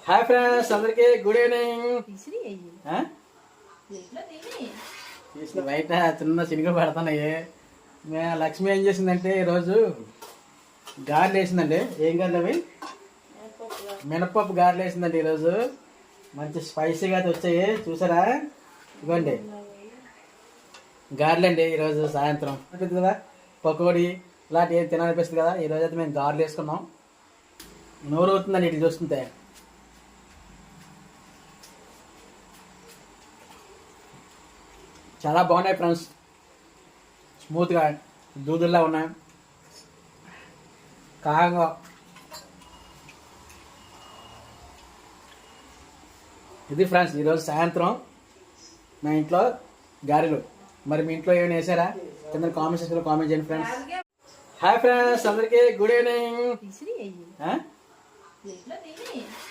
Hi friends, అందరికి good evening. బయట చిన్న చినుకులు పడుతున్నాయి. లక్ష్మి ఏం చేసిందంటే ఈరోజు గారెలు వేసిందండి. ఏం గారెలు అవి? మినపప్పు గారెలు వేసిందండి ఈరోజు. మంచి స్పైసీగా అయితే వచ్చాయి, చూసారా? ఇవ్వండి గారెలు అండి. ఈరోజు సాయంత్రం అనిపిస్తుంది కదా, పకోడీ ఇలాంటి ఏం తినాలనిపిస్తుంది కదా. ఈరోజు అయితే మేము గారెలు వేసుకున్నాం. నోరు అవుతుందండి ఇటు చూస్తుంటే. చాలా బాగున్నాయి ఫ్రెండ్స్, స్మూత్గా దూదుల్లా ఉన్నాయి, కాగా. ఇది ఫ్రెండ్స్ ఈరోజు సాయంత్రం మా ఇంట్లో గారెలు. మరి మీ ఇంట్లో ఏమైనా వేసారా? కింద కామెంట్ సెక్షన్లో కామెంట్ చేయండి ఫ్రెండ్స్. హాయ్ ఫ్రెండ్స్, అందరికీ గుడ్ ఈవినింగ్.